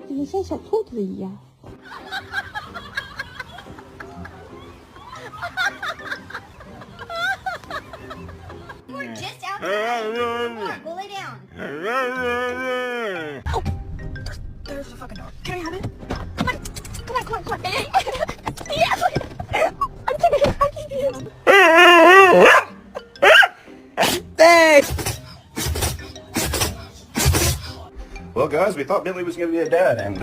怎么像小兔子一样？ We're just outside. Come on, go lay down. Oh, there's the fucking dog. Can I have it? Come on, come on, come on, come on. Yes, I'm taking it. I'm taking it. Thanks. Well, guys, we thought Billy was going to be a dad, and